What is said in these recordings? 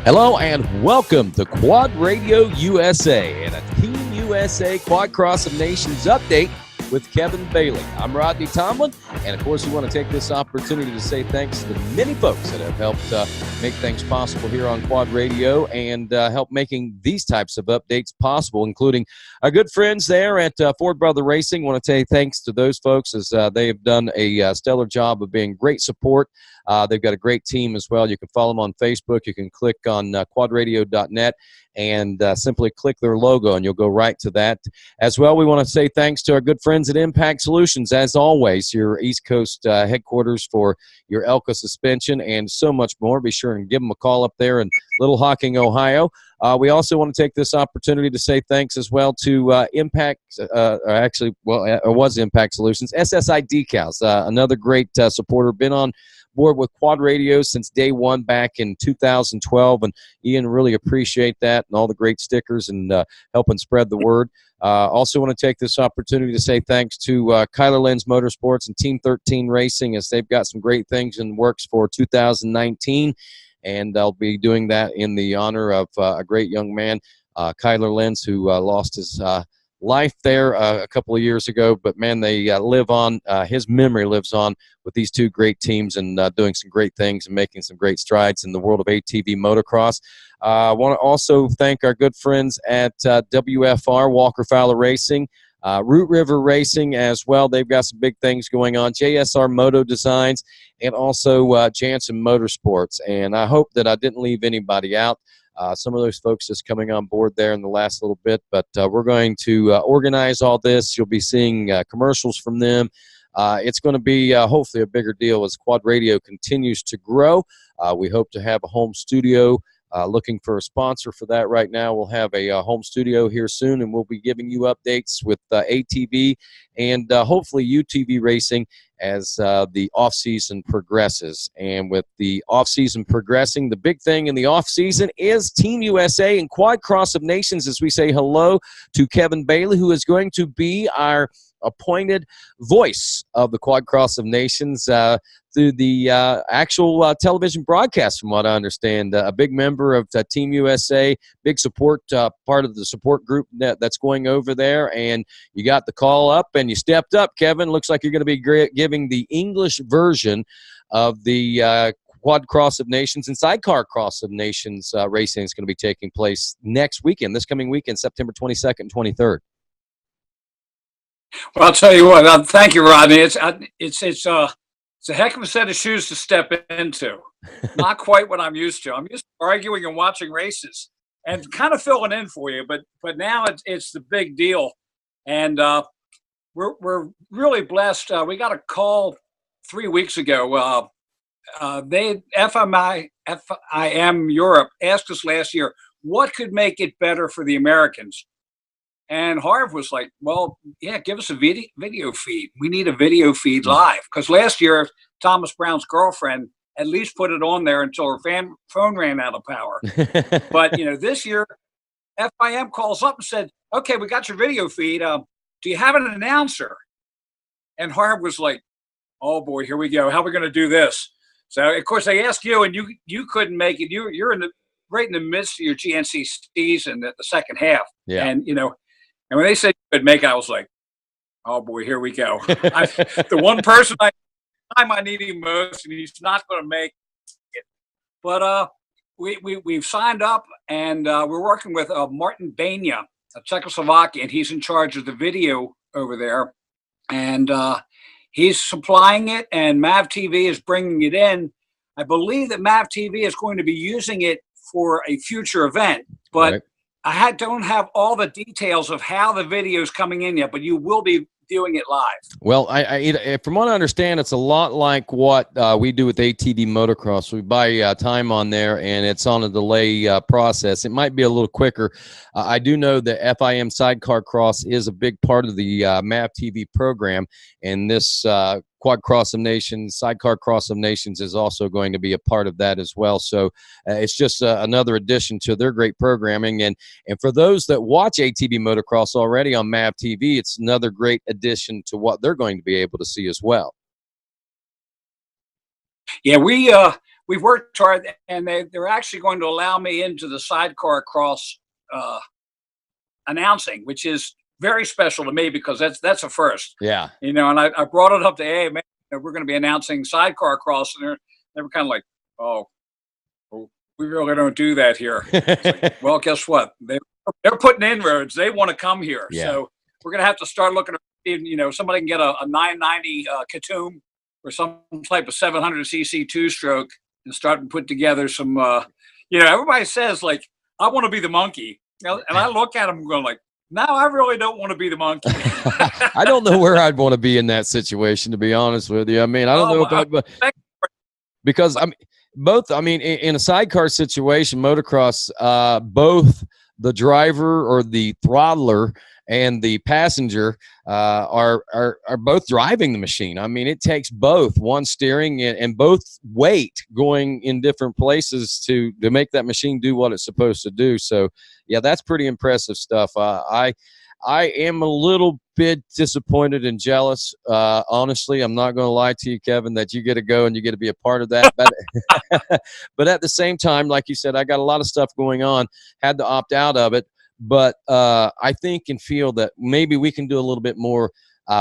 Hello and welcome to Quad Radio USA and a Team USA Quad Cross of Nations update with Kevin Bailey. I'm Rodney Tomlin, and of course we want to take this opportunity to say thanks to the many folks that have helped make things possible here on Quad Radio and help making these types of updates possible, including our good friends there at Ford Brother Racing. I want to say thanks to those folks as they have done a stellar job of being great support. They've got a great team as well. You can follow them on Facebook. You can click on quadradio.net and simply click their logo, and you'll go right to that. As well, we want to say thanks to our good friends at Impact Solutions, as always, your East Coast headquarters for your Elka suspension and so much more. Be sure and give them a call up there in Little Hocking, Ohio. We also want to take this opportunity to say thanks as well to Impact, it was Impact Solutions, SSI Decals, another great supporter, been on board with Quad Radio since day one back in 2012, and Ian, really appreciate that and all the great stickers and helping spread the word. Also want to take this opportunity to say thanks to Kyler Lenz Motorsports and Team 13 Racing, as they've got some great things in the works for 2019, and I'll be doing that in the honor of a great young man, Kyler Lenz, who lost his life there a couple of years ago, but man, they live on. His memory lives on with these two great teams and doing some great things and making some great strides in the world of ATV motocross. I want to also thank our good friends at WFR, Walker Fowler Racing, Root River Racing as well. They've got some big things going on. JSR Moto Designs, and also Jansen Motorsports. And I hope that I didn't leave anybody out. Some of those folks just coming on board there in the last little bit, but we're going to organize all this. You'll be seeing commercials from them. It's going to be hopefully a bigger deal as Quad Radio continues to grow. We hope to have a home studio. Looking for a sponsor for that right now. We'll have a home studio here soon, and we'll be giving you updates with ATV and hopefully UTV racing as the off-season progresses. And with the off-season progressing, the big thing in the off-season is Team USA and Quad Cross of Nations, as we say hello to Kevin Bailey, who is going to be our appointed voice of the Quad Cross of Nations through the actual television broadcast, from what I understand. A big member of Team USA, big support, part of the support group that's going over there, and you got the call up and you stepped up, Kevin. Looks like you're going to be giving the English version of the Quad Cross of Nations and Sidecar Cross of Nations racing is going to be taking place next weekend, this coming weekend, September 22nd and 23rd. Well, I'll tell you what. Thank you, Rodney. It's a heck of a set of shoes to step into. Not quite what I'm used to. I'm used to arguing and watching races and kind of filling in for you. But now it's the big deal, and we're really blessed. We got a call 3 weeks ago. FIM Europe asked us last year what could make it better for the Americans. And Harv was like, well, yeah, give us a video feed. We need a video feed live. Because last year, Thomas Brown's girlfriend at least put it on there until her phone ran out of power. But, this year, FIM calls up and said, okay, we got your video feed. Do you have an announcer? And Harv was like, oh, boy, here we go. How are we going to do this? So, of course, they asked you, and you couldn't make it. You're right in the midst of your GNC season at the second half. Yeah. And, and when they said you could make it, I was like, oh, boy, here we go. The one person I need him most, and he's not going to make it. But we've signed up, and we're working with Martin Bania, a Czechoslovakian. He's in charge of the video over there. And he's supplying it, and MAV TV is bringing it in. I believe that MAV TV is going to be using it for a future event. But right. I don't have all the details of how the video is coming in yet, but you will be viewing it live. Well, from what I understand, it's a lot like what we do with ATV motocross. We buy time on there, and it's on a delay process. It might be a little quicker. I do know that FIM Sidecar Cross is a big part of the MAV TV program, and this Quad Cross of Nations, Sidecar Cross of Nations is also going to be a part of that as well. So it's just another addition to their great programming. And for those that watch ATV motocross already on MAV TV, it's another great addition to what they're going to be able to see as well. Yeah, we we've worked hard, and they're actually going to allow me into the Sidecar Cross announcing, which is very special to me because that's a first. Yeah. And I brought it up to, hey, man, we're going to be announcing Sidecar Cross, and they were kind of like, oh, we really don't do that here. Like, well, guess what? They're putting inroads. They want to come here. Yeah. So we're going to have to start looking at, somebody can get a 990 Katoom or some type of 700cc two-stroke and start and put together some, everybody says, like, I want to be the monkey. And I look at them going like, no, I really don't want to be the monkey. I don't know where I'd want to be in that situation, to be honest with you. I mean, I don't know if I'd, because in a sidecar situation, motocross, both the driver or the throttler and the passenger are both driving the machine. I mean, it takes both, one steering and both weight going in different places to make that machine do what it's supposed to do. So, yeah, that's pretty impressive stuff. I am a little bit disappointed and jealous. Honestly, I'm not going to lie to you, Kevin, that you get to go and you get to be a part of that. But at the same time, like you said, I got a lot of stuff going on, had to opt out of it. But I think and feel that maybe we can do a little bit more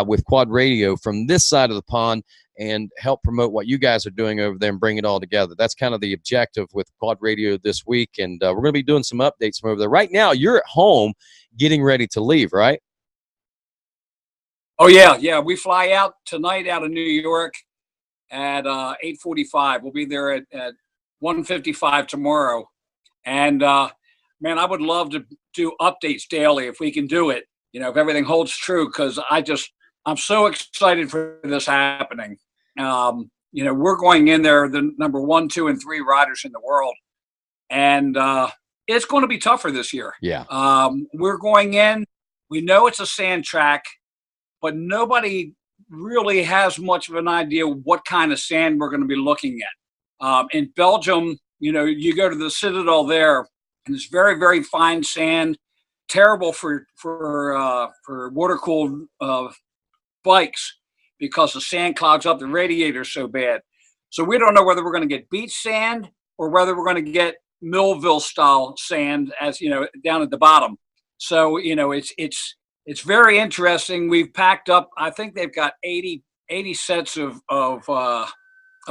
with Quad Radio from this side of the pond and help promote what you guys are doing over there and bring it all together. That's kind of the objective with Quad Radio this week. And we're going to be doing some updates from over there. Right now, you're at home getting ready to leave, right? Oh, yeah. Yeah. We fly out tonight out of New York at 8:45. We'll be there at 1:55 tomorrow. And, man, I would love to do updates daily if we can do it, if everything holds true, because I'm so excited for this happening. We're going in there, the number 1, 2, and 3 riders in the world. And it's going to be tougher this year. Yeah. We're going in. We know it's a sand track, but nobody really has much of an idea what kind of sand we're going to be looking at. In Belgium, you go to the Citadel there, and it's very, very fine sand, terrible for water-cooled bikes because the sand clogs up the radiator so bad. So we don't know whether we're going to get beach sand or whether we're going to get Millville-style sand, as down at the bottom. So it's very interesting. We've packed up. I think they've got 80 sets of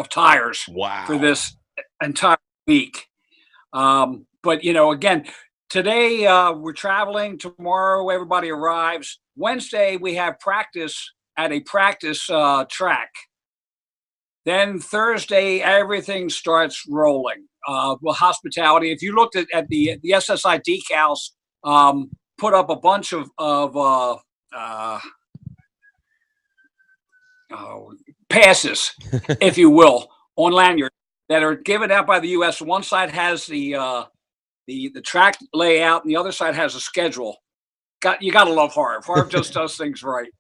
tires. Wow. For this entire week. But, again, today we're traveling. Tomorrow, everybody arrives. Wednesday, we have practice at a practice track. Then Thursday, everything starts rolling. Hospitality. If you looked at the SSI decals, put up a bunch of passes, if you will, on lanyard that are given out by the U.S. One side has the track layout, and the other side has a schedule. You got to love Harv. Harv just does things right.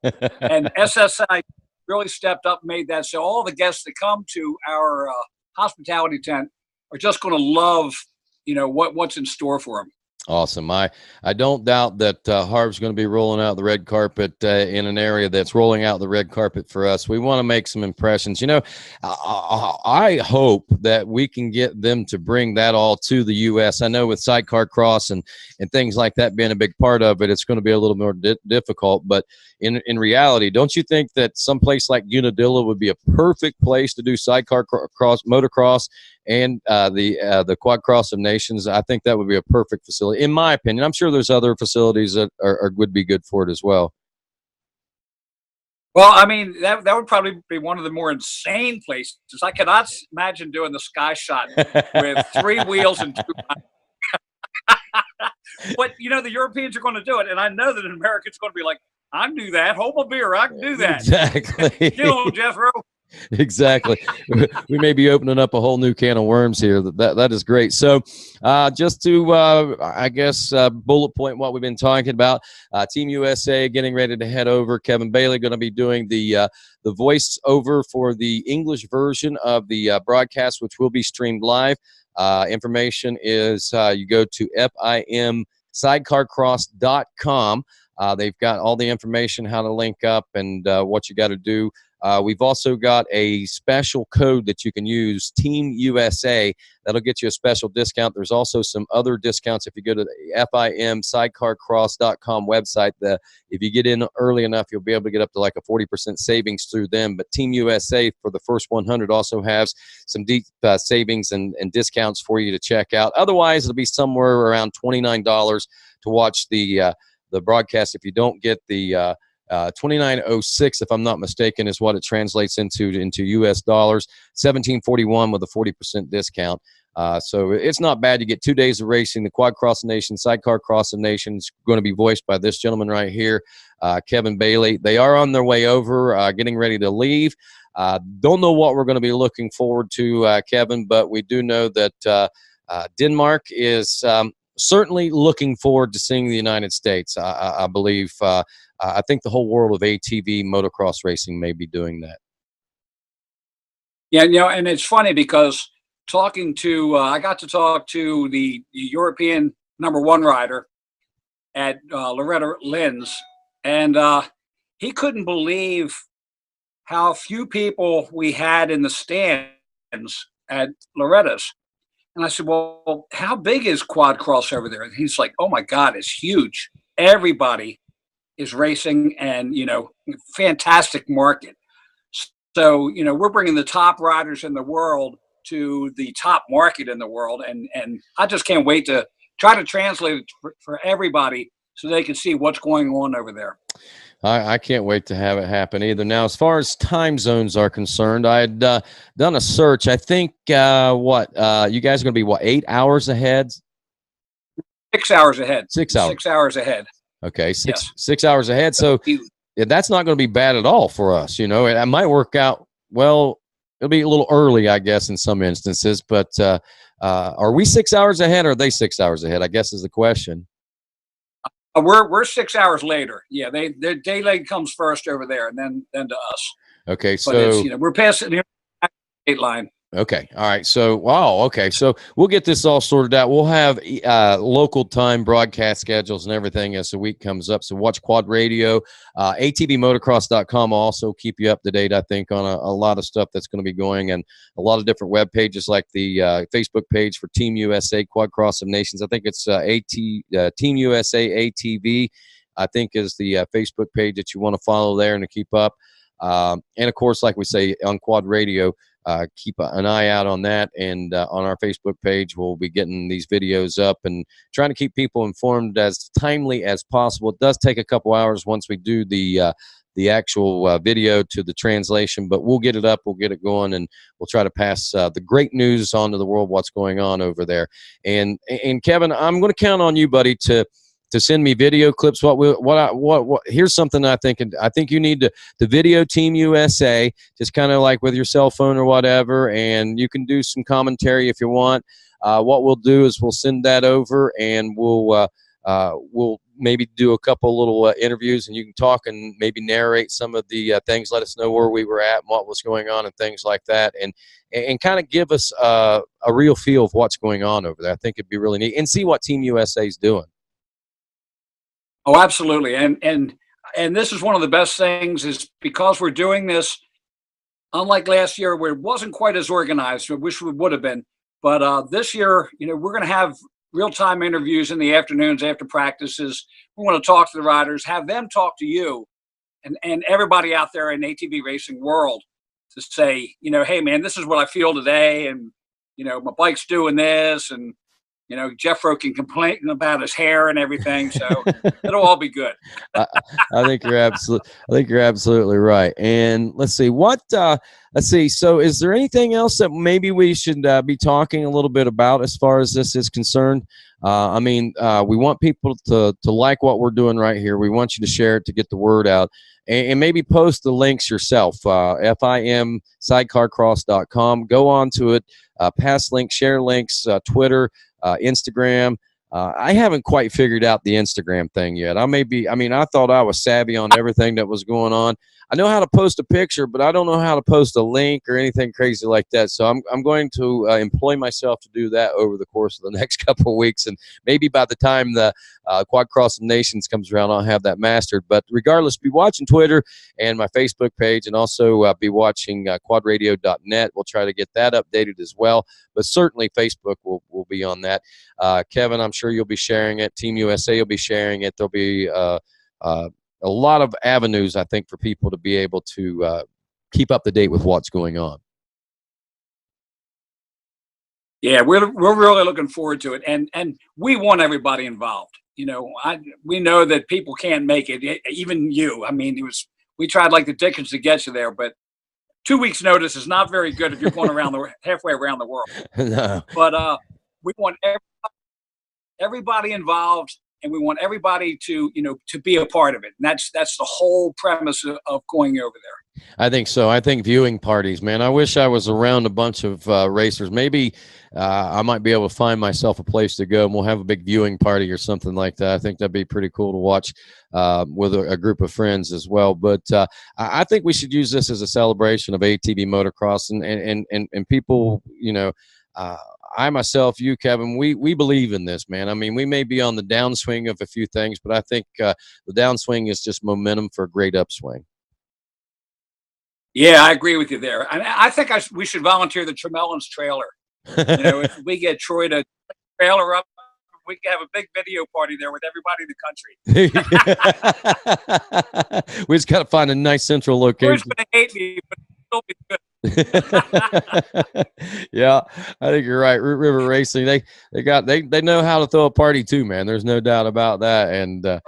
And SSI really stepped up and made that. So all the guests that come to our hospitality tent are just going to love, what's in store for them. Awesome. I don't doubt that Harv's going to be rolling out the red carpet in an area that's rolling out the red carpet for us. We want to make some impressions. I hope that we can get them to bring that all to the U.S. I know with Sidecar Cross and things like that being a big part of it, it's going to be a little more difficult. But in reality, don't you think that some place like Unadilla would be a perfect place to do Sidecar Cross, motocross, and the Quad Cross of Nations? I think that would be a perfect facility, in my opinion. I'm sure there's other facilities that would be good for it as well. Well, I mean, that would probably be one of the more insane places. I cannot imagine doing the sky shot with 3 wheels and 2. But, the Europeans are going to do it. And I know that an American's going to be like, I can do that. Hold my beer. I can do that. Exactly. Get on, Jethro. Exactly. We may be opening up a whole new can of worms here. That is great. So just to, bullet point what we've been talking about, Team USA getting ready to head over. Kevin Bailey going to be doing the voice over for the English version of the broadcast, which will be streamed live. Information is you go to FIMsidecarcross.com. They've got all the information, how to link up, and what you got to do We've also got a special code that you can use, Team USA. That'll get you a special discount. There's also some other discounts if you go to the FIMSidecarcross.com website. If you get in early enough, you'll be able to get up to like a 40% savings through them. But Team USA for the first 100 also has some deep savings and discounts for you to check out. Otherwise, it'll be somewhere around $29 to watch the broadcast. If you don't get the 2906, if I'm not mistaken, is what it translates into U.S. dollars. 1741 with a 40% discount. So it's not bad. You get 2 days of racing. The Quad Cross Nation, Sidecar Cross Nation is going to be voiced by this gentleman right here, Kevin Bailey. They are on their way over, getting ready to leave. Don't know what we're going to be looking forward to, Kevin, but we do know that Denmark is certainly looking forward to seeing the United States. I believe. I think the whole world of ATV motocross racing may be doing that. Yeah, and it's funny because I got to talk to the European #1 rider at Loretta Lynn's, and he couldn't believe how few people we had in the stands at Loretta's. And I said, well, how big is quad cross over there? And he's like, oh my God, it's huge. Everybody is racing, and fantastic market. So we're bringing the top riders in the world to the top market in the world, and I just can't wait to try to translate it for everybody so they can see what's going on over there. I can't wait to have it happen either. Now, as far as time zones are concerned, I had done a search. I think you guys are going to be 8 hours ahead? 6 hours ahead. 6 hours. 6 hours ahead. Okay, 6 hours ahead. So that's not going to be bad at all for us. It might work out well. It'll be a little early, I guess, in some instances. But are we 6 hours ahead, or are they 6 hours ahead? I guess is the question. We're 6 hours later. Yeah, their daylight comes first over there, and then to us. Okay, so we're past the date line. Okay. All right. So, wow. Okay. So we'll get this all sorted out. We'll have local time broadcast schedules and everything as the week comes up. So watch Quad Radio. ATVmotocross.com will also keep you up to date, I think, on a lot of stuff that's going to be going, and a lot of different web pages like the Facebook page for Team USA Quad Cross of Nations. I think it's Team USA ATV, I think, is the Facebook page that you want to follow there and to keep up. And, of course, like we say on Quad Radio, keep an eye out on that, and on our Facebook page we'll be getting these videos up and trying to keep people informed as timely as possible. It does take a couple hours once we do the actual video to the translation, but we'll get it up, we'll get it going, and we'll try to pass the great news on to the world, what's going on over there. And Kevin, I'm going to count on you, buddy, to send me video clips. Here's something I think you need to video Team USA, just kind of like with your cell phone or whatever, and you can do some commentary if you want. What we'll do is we'll send that over, and we'll maybe do a couple little interviews, and you can talk and maybe narrate some of the things. Let us know where we were at and what was going on and things like that, and kind of give us a real feel of what's going on over there. I think it'd be really neat, and see what Team USA is doing. Oh, absolutely. And this is one of the best things, is because we're doing this, unlike last year where it wasn't quite as organized. I wish we would have been. But this year, we're going to have real-time interviews in the afternoons after practices. We want to talk to the riders, have them talk to you and everybody out there in ATV racing world to say, hey, man, this is what I feel today. And, my bike's doing this. And, Jeffro can complain about his hair and everything, so it'll all be good. I think you're absolutely right. And let's see So, is there anything else that maybe we should be talking a little bit about as far as this is concerned? We want people to like what we're doing right here. We want you to share it to get the word out, and maybe post the links yourself. FIMSidecarcross.com. Go on to it. Pass links, share links, Twitter, Instagram. I haven't quite figured out the Instagram thing yet. I thought I was savvy on everything that was going on. I know how to post a picture, but I don't know how to post a link or anything crazy like that. So I'm going to employ myself to do that over the course of the next couple of weeks, and maybe by the time the Quad Cross of Nations comes around, I'll have that mastered. But regardless, be watching Twitter and my Facebook page, and also be watching quadradio.net. We'll try to get that updated as well. But certainly Facebook will be on that. Kevin, I'm sure you'll be sharing it. Team USA will be sharing it. There'll be a lot of avenues, I think, for people to be able to keep up to date with what's going on. Yeah, we're really looking forward to it, and we want everybody involved. You know, we know that people can't make it, even you. I mean, we tried like the Dickens to get you there, but 2 weeks notice is not very good if you're going around halfway around the world. No. But we want everybody involved, and we want everybody to be a part of it. And that's the whole premise of going over there. I think so. I think viewing parties, man. I wish I was around a bunch of racers. Maybe I might be able to find myself a place to go, and we'll have a big viewing party or something like that. I think that'd be pretty cool to watch with a group of friends as well. But I think we should use this as a celebration of ATV motocross, and people, I myself, you, Kevin, we believe in this, man. I mean, we may be on the downswing of a few things, but I think the downswing is just momentum for a great upswing. Yeah, I agree with you there. I think we should volunteer the Tremellans trailer. If we get Troy to trailer up, we can have a big video party there with everybody in the country. We just got to find a nice central location. Troy's going to hate me, but it'll be good. Yeah, I think you're right. Root River Racing, they know how to throw a party too, man. There's no doubt about that. And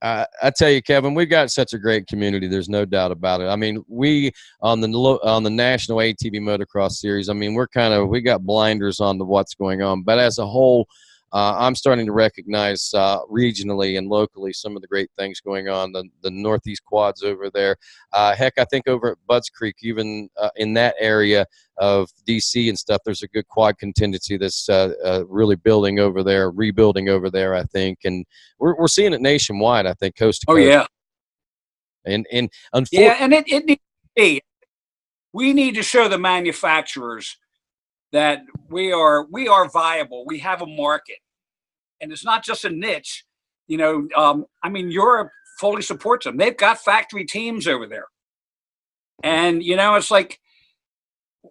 I tell you, Kevin, we've got such a great community. There's no doubt about it. I mean, we on the National ATV Motocross Series, I mean, we got blinders on to what's going on. But as a whole, I'm starting to recognize regionally and locally some of the great things going on. The Northeast quads over there. Heck, I think over at Budds Creek, even in that area of DC and stuff, there's a good quad contingency that's really building over there, rebuilding over there, I think. And we're seeing it nationwide, I think, coast to coast. Oh, yeah. And yeah, and it needs to be. We need to show the manufacturers that we are viable. We have a market, and it's not just a niche. I mean, Europe fully supports them. They've got factory teams over there, and it's like,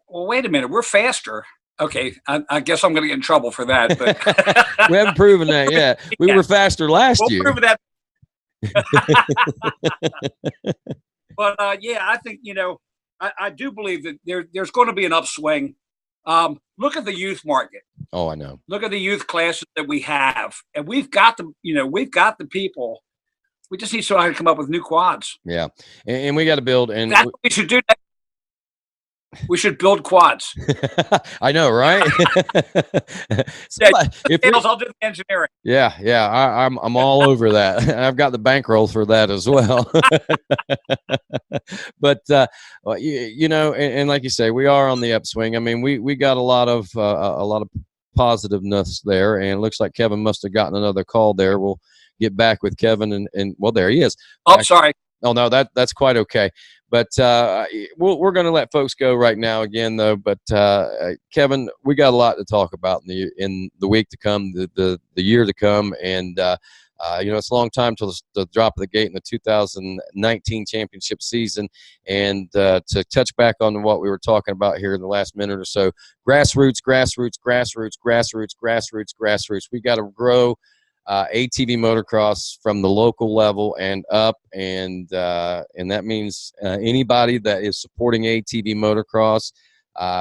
well, wait a minute, we're faster. Okay, I guess I'm going to get in trouble for that, but we haven't proven that yet. We were faster last year. We'll prove that. But yeah, I think I do believe that there's going to be an upswing. Look at the youth market. Oh, I know. Look at the youth classes that we have, and we've got the people. We just need somebody to come up with new quads. Yeah, and we got to build. And that's what we should do. We should build quads. I know, right? I'll do the engineering. Yeah, I'm all over that. I've got the bankroll for that as well. But and like you say, we are on the upswing. I mean, we got a lot of positiveness there, and it looks like Kevin must have gotten another call there. We'll get back with Kevin, and well, there he is. Oh, sorry. Oh no, that's quite okay. But we're going to let folks go right now again, though. But Kevin, we got a lot to talk about in the week to come, the year to come, and it's a long time till the drop of the gate in the 2019 championship season. And to touch back on what we were talking about here in the last minute or so, grassroots. We got to grow ATV motocross from the local level and up, and that means anybody that is supporting ATV motocross,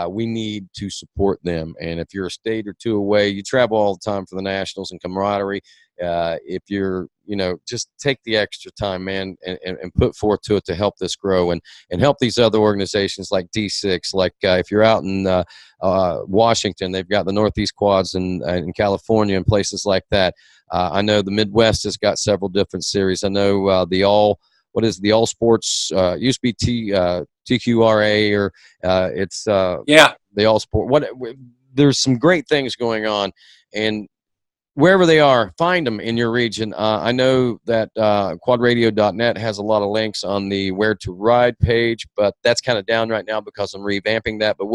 we need to support them. And if you're a state or two away, you travel all the time for the nationals and camaraderie. If you're, just take the extra time, man, and put forth to it to help this grow and help these other organizations like D6. Like if you're out in Washington, they've got the Northeast Quads in California and places like that. I know the Midwest has got several different series. I know the All Sports used to be TQRA, or it's the All Sport. There's some great things going on, and wherever they are, find them in your region. I know that quadradio.net has a lot of links on the Where to Ride page, but that's kind of down right now because I'm revamping that. But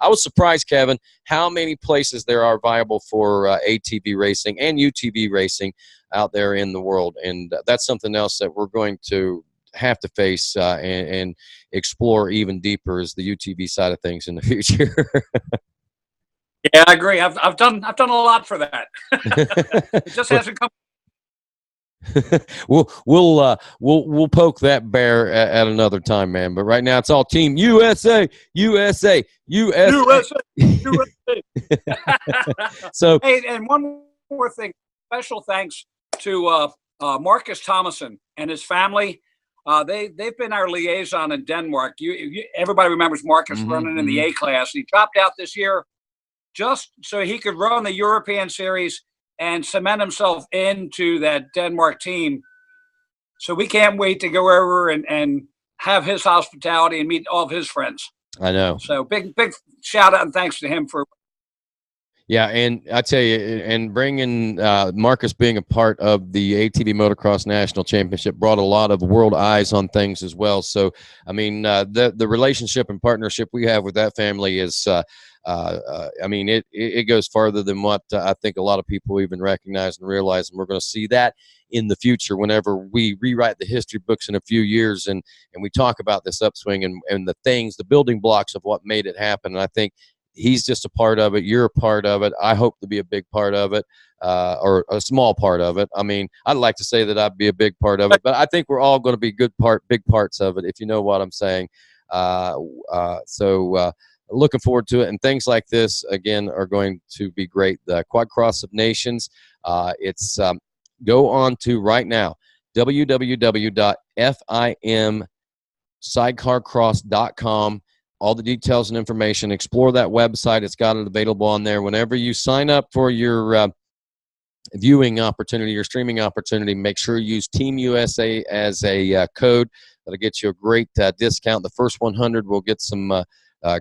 I was surprised, Kevin, how many places there are viable for ATV racing and UTV racing out there in the world. And that's something else that we're going to have to face and explore even deeper, is the UTV side of things in the future. Yeah, I agree. I've done a lot for that. It just hasn't come. We'll poke that bear at another time, man. But right now it's all Team USA, USA, USA, USA. So, hey, and one more thing. Special thanks to Marcus Thomason and his family. They've been our liaison in Denmark. Everybody remembers Marcus running in the A class. He dropped out this year just so he could run the European Series and cement himself into that Denmark team. So we can't wait to go over and have his hospitality and meet all of his friends. I know. So big shout out and thanks to him for. Yeah, and I tell you, and bringing Marcus being a part of the ATV Motocross National Championship brought a lot of world eyes on things as well. So, I mean, the relationship and partnership we have with that family is, I mean, it goes farther than what I think a lot of people even recognize and realize. And we're going to see that in the future whenever we rewrite the history books in a few years and we talk about this upswing and the building blocks of what made it happen. And I think he's just a part of it. You're a part of it. I hope to be a big part of it, or a small part of it. I mean, I'd like to say that I'd be a big part of it, but I think we're all going to be big parts of it, if you know what I'm saying. So looking forward to it. And things like this, again, are going to be great. The Quad Cross of Nations, it's go on to right now, www.fimsidecarcross.com. All the details and information. Explore that website. It's got it available on there. Whenever you sign up for your viewing opportunity, your streaming opportunity, make sure you use Team USA as a code. That'll get you a great discount. The first 100 will get some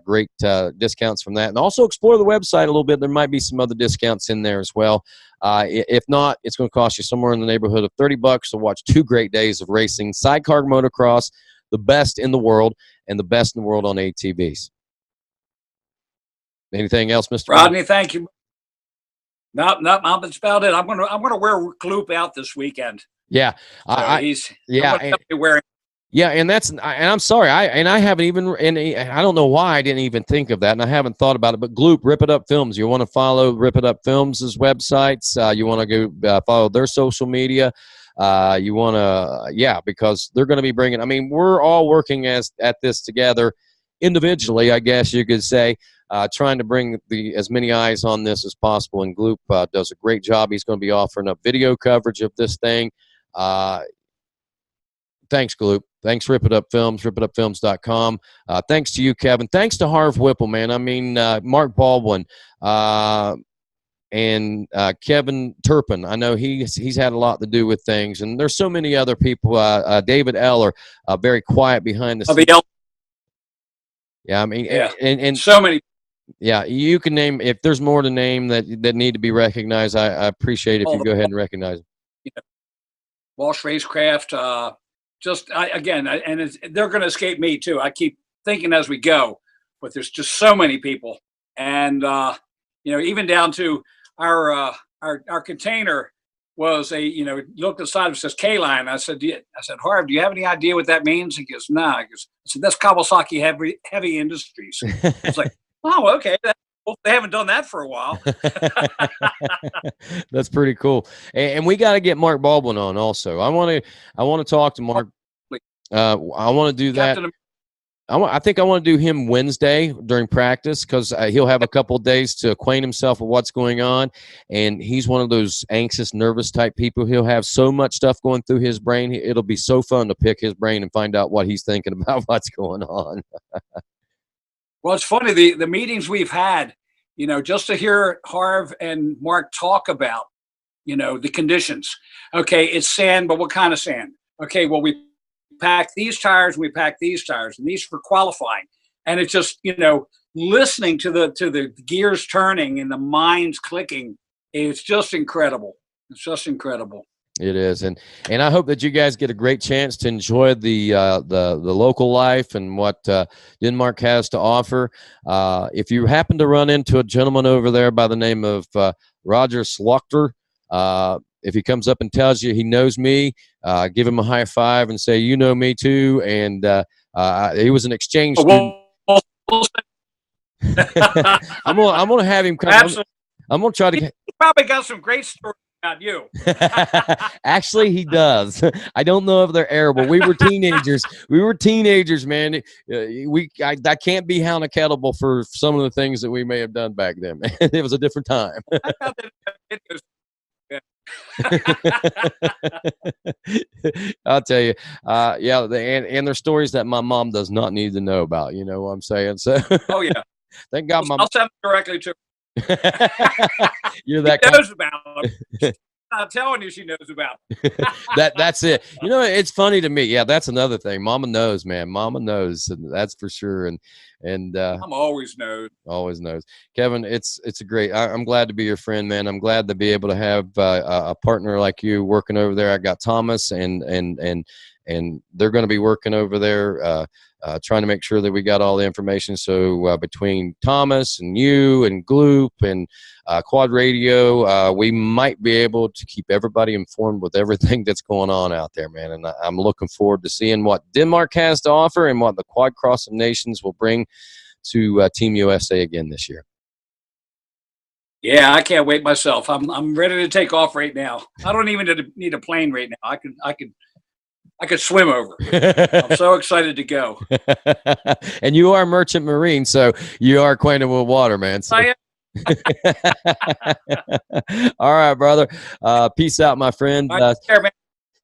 great discounts from that. And also explore the website a little bit. There might be some other discounts in there as well. If not, it's going to cost you somewhere in the neighborhood of $30 to watch 2 great days of racing. Sidecar motocross, the best in the world, and the best in the world on ATVs. Anything else, Mr. Rodney? Thank you. No, that's about it. I'm gonna wear Gloop out this weekend. Yeah, so wearing. Yeah, and I'm sorry, I haven't even, and I don't know why I didn't even think of that, and I haven't thought about it. But Gloop, Rip It Up Films, you want to follow Rip It Up Films' websites. You want to go follow their social media. You want to, because they're going to be bringing. I mean, we're all working at this together, individually, I guess you could say, trying to bring as many eyes on this as possible. And Gloop does a great job. He's going to be offering up video coverage of this thing. Thanks, Gloop. Thanks, Rip It Up Films, ripitupfilms.com. Thanks to you, Kevin. Thanks to Harv Whipple, man. I mean, Mark Baldwin and Kevin Turpin. I know he's had a lot to do with things. And there's so many other people. David Eller, very quiet behind the scenes. Yeah, I mean, and so many. Yeah, you can name, if there's more to name that need to be recognized, I appreciate it if you go ahead and recognize them. Walsh Racecraft, they're going to escape me too. I keep thinking as we go, but there's just so many people, and even down to our container was looked at the side of it says K-Line. I said, Harv, do you have any idea what that means? He goes, nah. I said, that's Kawasaki Heavy Industries. It's like, oh, okay. They haven't done that for a while. That's pretty cool. And we got to get Mark Baldwin on also. I want to talk to Mark. I want to do that. I think I want to do him Wednesday during practice because he'll have a couple of days to acquaint himself with what's going on. And he's one of those anxious, nervous type people. He'll have so much stuff going through his brain. It'll be so fun to pick his brain and find out what he's thinking about what's going on. Well, it's funny, the meetings we've had, just to hear Harv and Mark talk about, the conditions. Okay, it's sand, but what kind of sand? Okay, well, we pack these tires and we pack these tires, and these for qualifying. And it's just, listening to the gears turning and the minds clicking It's just incredible. It's just incredible. It is, and I hope that you guys get a great chance to enjoy the local life and what Denmark has to offer. If you happen to run into a gentleman over there by the name of Roger Slaughter, if he comes up and tells you he knows me, give him a high five and say, "You know me too." And he was an exchange student. I'm gonna have him come. I'm gonna try to. He probably got some great stories about you. Actually, he does. I don't know if they're airable. We were teenagers. Man. I can't be held accountable for some of the things that we may have done back then. Man. It was a different time. I'll tell you, yeah, and there's stories that my mom does not need to know about. You know what I'm saying? So, oh yeah, thank God, I'll send them directly to her. You're that she knows about them. I'm telling you, she knows about them. That's it. You know, it's funny to me. Yeah, that's another thing. Mama knows, man. Mama knows, and that's for sure. And Mom always knows. Always knows. Kevin, it's a great. I'm glad to be your friend, man. I'm glad to be able to have a partner like you working over there. I got Thomas, and they're going to be working over there. Trying to make sure that we got all the information. So between Thomas and you and Gloop and Quad Radio, we might be able to keep everybody informed with everything that's going on out there, man. And I'm looking forward to seeing what Denmark has to offer and what the Quad Cross of Nations will bring to Team USA again this year. Yeah, I can't wait myself. I'm ready to take off right now. I don't even need a plane right now. I could swim over. I'm so excited to go. And you are Merchant Marine, so you are acquainted with water, man. So. I am. All right, brother. Peace out, my friend. Care, man.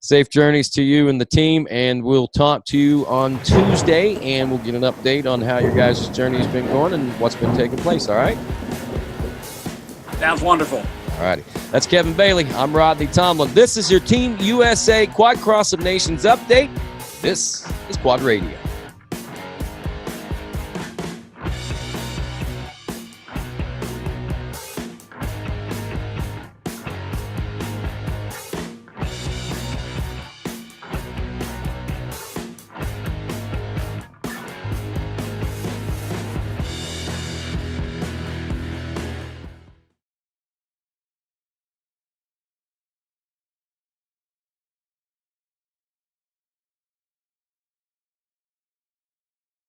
Safe journeys to you and the team, and we'll talk to you on Tuesday, and we'll get an update on how your guys' journey has been going and what's been taking place, all right? Sounds wonderful. All righty. That's Kevin Bailey. I'm Rodney Tomlin. This is your Team USA Quad Cross of Nations update. This is Quad Radio.